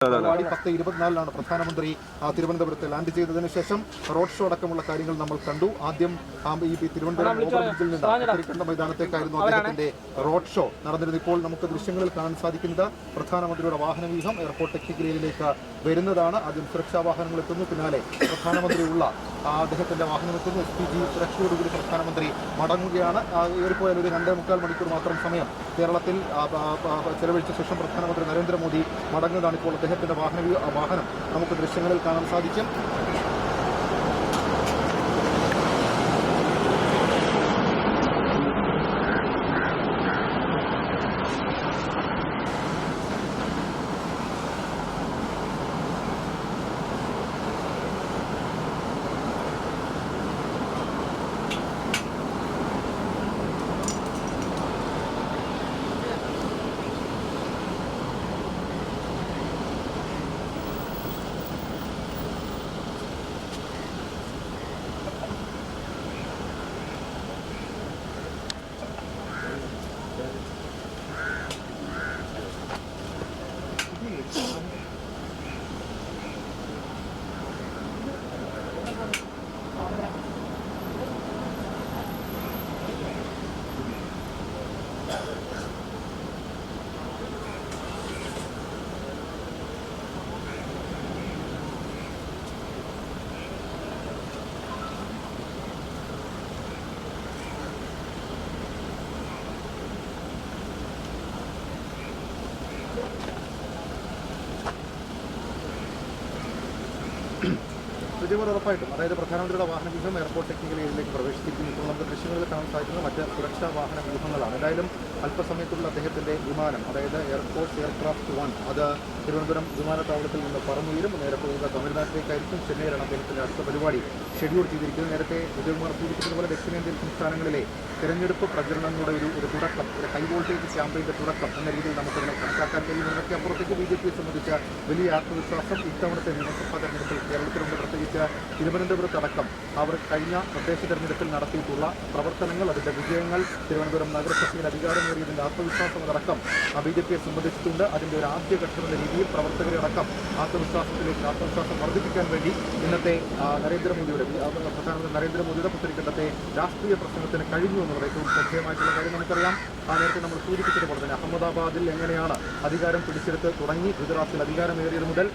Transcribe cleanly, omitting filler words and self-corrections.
പരിപാടി 10:24 പ്രധാനമന്ത്രി തിരുവനന്തപുരത്ത് ലാൻഡ് ചെയ്തതിനു ശേഷം റോഡ് ഷോ അടക്കമുള്ള കാര്യങ്ങൾ നമ്മൾ കണ്ടു. ആദ്യം ഈ തിരുവനന്തപുരം ഓവർബ്രിഡ്ജിൽ നിന്ന് അത്തിരിക്കണ്ട മൈതാനത്തേക്കായിരുന്നു അദ്ദേഹത്തിന്റെ റോഡ് ഷോ നടന്നിരുന്നത്. ഇപ്പോൾ നമുക്ക് ദൃശ്യങ്ങളിൽ കാണാൻ സാധിക്കുന്നത് പ്രധാനമന്ത്രിയുടെ വാഹനവ്യൂഹം എയർപോർട്ട് ടെക്നിക്കൽ ഏരിയയിലേക്ക് വരുന്നതാണ്. ആദ്യം സുരക്ഷാ വാഹനങ്ങൾ എത്തുന്നു, പിന്നാലെ പ്രധാനമന്ത്രിയുള്ള അദ്ദേഹത്തിന്റെ വാഹനം എത്തുന്നു. SPG സുരക്ഷയോടുകൂടി പ്രധാനമന്ത്രി മടങ്ങുകയാണ്. ഏറിപ്പോയാൽ ഒരു 2.25 മണിക്കൂർ മാത്രം സമയം കേരളത്തിൽ ചെലവഴിച്ച ശേഷം പ്രധാനമന്ത്രി നരേന്ദ്രമോദി മടങ്ങുന്നതാണ്. ഇപ്പോൾ അദ്ദേഹത്തിന്റെ വാഹനം നമുക്ക് ദൃശ്യങ്ങളിൽ കാണാൻ സാധിക്കും. വിജയകുമാർ, ഉറപ്പായിട്ടും അതായത് പ്രധാനമന്ത്രിയുടെ വാഹന വ്യൂഹം എയർപോർട്ട് ടെക്നിക്കൽ ഏരിയയിലേക്ക് പ്രവേശിച്ചിരിക്കുന്നു. ഇപ്പോൾ നമുക്ക് ദൃശ്യങ്ങളിൽ കാണാൻ സാധിക്കുന്നത് മറ്റ് സുരക്ഷാ വാഹന വ്യൂഹങ്ങളാണ്. എന്തായാലും അല്പസമയത്തുള്ള അദ്ദേഹത്തിന്റെ വിമാനം, അതായത് എയർഫോഴ്സ് എയർക്രാഫ്റ്റ് 1, അത് തിരുവനന്തപുരം വിമാനത്താവളത്തിൽ നിന്ന് പറന്നുയരും. നേരെ പോകുന്ന തമിഴ്നാട്ടിലേക്കായിരിക്കും. ചെന്നൈയിലാണ് അദ്ദേഹത്തിന്റെ അടുത്ത പരിപാടി ഷെഡ്യൂൾ ചെയ്തിരിക്കുന്നത്. നേരത്തെ വിജയകുമാർ സൂചിപ്പിച്ചതുപോലെ ദക്ഷിണേന്ത്യൻ സംസ്ഥാനങ്ങളിലെ തെരഞ്ഞെടുപ്പ് പ്രചരണങ്ങളുടെ ഒരു തുടക്കം, ഒരു ഹൈ വോൾട്ടേജ് ക്യാമ്പയിന്റെ തുടക്കം എന്ന രീതിയിൽ നമുക്കതിനെ കണക്കാക്കാൻ കഴിയും. ഇതിനൊക്കെ അപ്പുറത്തേക്ക് BJPയെ സംബന്ധിച്ച വലിയ ആത്മവിശ്വാസം ഇത്തവണത്തെ നിയമസഭാ തെരഞ്ഞെടുപ്പിൽ കേരളത്തിലുണ്ട്. പ്രത്യേകിച്ച് തിരുവനന്തപുരത്തടക്കം അവർ കഴിഞ്ഞ തദ്ദേശ തെരഞ്ഞെടുപ്പിൽ നടത്തിയിട്ടുള്ള പ്രവർത്തനങ്ങൾ, അതിന്റെ വിജയങ്ങൾ, തിരുവനന്തപുരം നഗരസഭയിൽ അധികാരമേറിയതിന്റെ ആത്മവിശ്വാസം അടക്കം BJPയെ സംബന്ധിച്ചിട്ടുണ്ട്. അതിന്റെ ഒരു ആദ്യഘട്ടം എന്ന രീതിയിൽ പ്രവർത്തകരെ അടക്കം ആത്മവിശ്വാസം വർദ്ധിപ്പിക്കാൻ വേണ്ടി ഇന്നത്തെ പ്രധാനമന്ത്രി നരേന്ദ്രമോദിയുടെ പുത്തരിക്കണ്ടത്തെ രാഷ്ട്രീയ പ്രസംഗത്തിന് കഴിഞ്ഞു എന്നുള്ളത് ഏറ്റവും ശ്രദ്ധേയമായിട്ടുള്ള കാര്യം. നമുക്കറിയാം, നേരത്തെ നമ്മൾ സൂചിപ്പിച്ചതുപോലെ തന്നെ അഹമ്മദാബാദിൽ എങ്ങനെയാണ് അധികാരം പിടിച്ചെടുത്ത് തുടങ്ങി ഗുജറാത്തിൽ അധികാരമേറിയത് മുതൽ